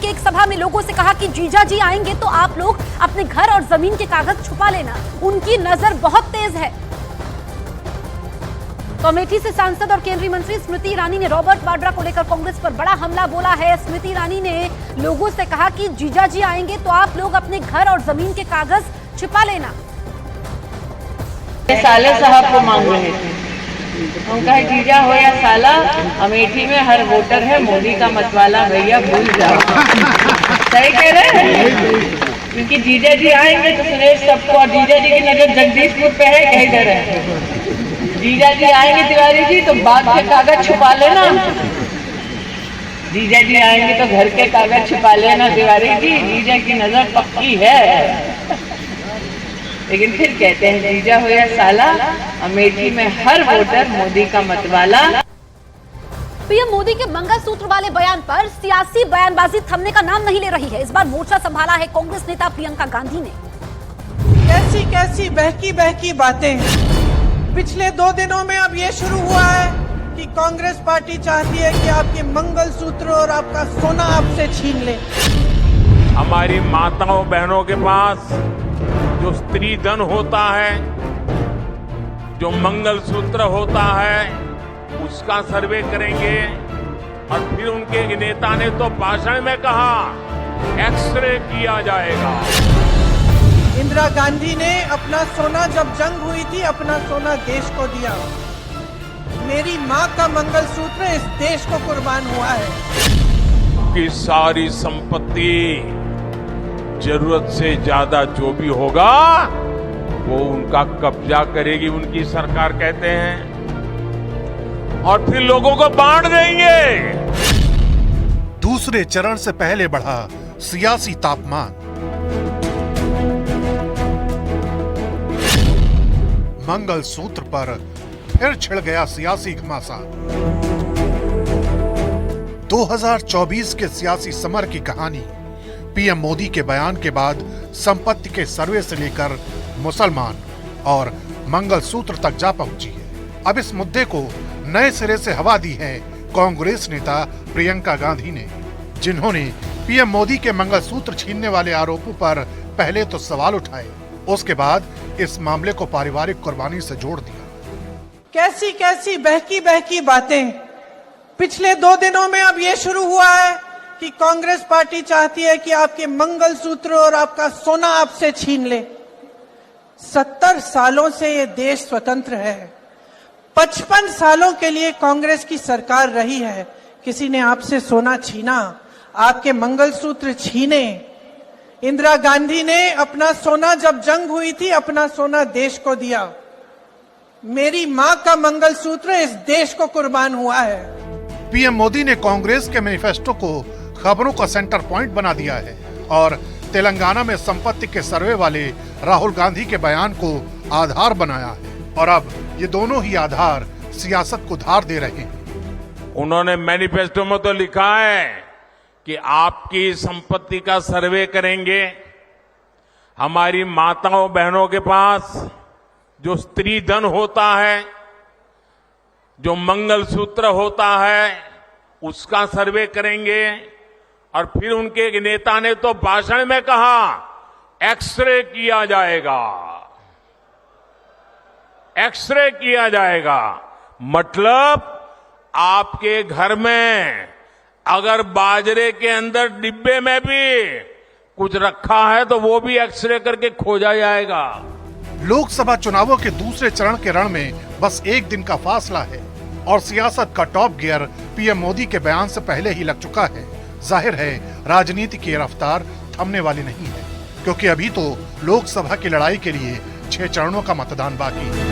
के एक सभा में लोगों से कहा कि जीजा जी आएंगे तो आप लोग अपने घर और जमीन के कागज छुपा लेना, उनकी नजर बहुत तेज है। तो अमेठी से सांसद और केंद्रीय मंत्री स्मृति ईरानी ने रॉबर्ट वाड्रा को लेकर कांग्रेस पर बड़ा हमला बोला है। स्मृति ईरानी ने लोगों से कहा कि जीजा जी आएंगे तो आप लोग अपने घर और जमीन के कागज छिपा लेना। साले साहब को मांग रहे थे, उनका जीजा हो या साला, अमेठी में हर वोटर है मोदी का मतवाला, भैया भूल जाओ। सही कह रहे हैं, क्योंकि जीजा जी आएंगे तो सुरेश सबको, और जीजा जी की नजर जगदीशपुर पे है, कहीं इधर है। जीजा जी आएंगे तिवारी जी तो बाग के कागज छुपा लेना, जीजा जी आएंगे तो घर के कागज छुपा लेना तिवारी जी, जीजा की नजर पक्की है। लेकिन फिर कहते हैं जीजा हो या साला, अमेठी में हर वोटर मोदी का मतवाला। पीएम मोदी के मंगलसूत्र वाले बयान पर सियासी बयानबाजी थमने का नाम नहीं ले रही है। इस बार मोर्चा संभाला है कांग्रेस नेता प्रियंका गांधी ने। कैसी कैसी बहकी बहकी बातें। पिछले 2 दिनों में अब ये शुरू हुआ है कि कांग्रेस पार्टी चाहती है कि आपके मंगलसूत्र और आपका सोना आपसे छीन ले। हमारी माताओं बहनों के पास जो स्त्री धन होता है, जो मंगलसूत्र होता है, उसका सर्वे करेंगे। और फिर उनके नेता ने तो भाषण में कहा एक्सरे किया जाएगा। इंदिरा गांधी ने अपना सोना, जब जंग हुई थी, अपना सोना देश को दिया। मेरी माँ का मंगलसूत्र इस देश को कुर्बान हुआ है। कि सारी संपत्ति, जरूरत से ज्यादा जो भी होगा वो उनका कब्जा करेगी उनकी सरकार, कहते हैं, और फिर लोगों को बांट देंगे। दूसरे चरण से पहले बढ़ा सियासी तापमान। मंगलसूत्र पर फिर छिड़ गया सियासी घमासान। 2024 के सियासी समर की कहानी पीएम मोदी के बयान के बाद संपत्ति के सर्वे से लेकर मुसलमान और मंगलसूत्र तक जा पहुंची है। अब इस मुद्दे को नए सिरे से हवा दी है कांग्रेस नेता प्रियंका गांधी ने, जिन्होंने पीएम मोदी के मंगलसूत्र छीनने वाले आरोपों पर पहले तो सवाल उठाए, उसके बाद इस मामले को पारिवारिक कुर्बानी से जोड़ दिया। कैसी कैसी बहकी बहकी बातें। पिछले 2 दिनों में अब ये शुरू हुआ है कि कांग्रेस पार्टी चाहती है कि आपके मंगलसूत्र और आपका सोना आपसे छीन ले। 70 सालों से ये देश स्वतंत्र है। 55 सालों के लिए कांग्रेस की सरकार रही है। किसी ने आपसे सोना छीना, आपके मंगलसूत्र छीने। इंदिरा गांधी ने अपना सोना, जब जंग हुई थी, अपना सोना देश को दिया। मेरी माँ का मंगलसूत्र इस देश को कुर्बान हुआ है। पीएम मोदी ने कांग्रेस के मैनिफेस्टो को खबरों का सेंटर पॉइंट बना दिया है और तेलंगाना में संपत्ति के सर्वे वाले राहुल गांधी के बयान को आधार बनाया है। और अब ये दोनों ही आधार सियासत को धार दे रहे हैं। उन्होंने मैनिफेस्टो में तो लिखा है कि आपकी संपत्ति का सर्वे करेंगे। हमारी माताओं बहनों के पास जो स्त्री धन होता है, जो मंगलसूत्र होता है, उसका सर्वे करेंगे। और फिर उनके नेता ने तो भाषण में कहा एक्सरे किया जाएगा, एक्सरे किया जाएगा। मतलब आपके घर में अगर बाजरे के अंदर डिब्बे में भी कुछ रखा है तो वो भी एक्सरे करके खोजा जाएगा। लोकसभा चुनावों के दूसरे चरण के रण में बस 1 दिन का फासला है और सियासत का टॉप गियर पीएम मोदी के बयान से पहले ही लग चुका है। जाहिर है राजनीति की रफ्तार थमने वाली नहीं है, क्योंकि अभी तो लोकसभा की लड़ाई के लिए 6 चरणों का मतदान बाकी है।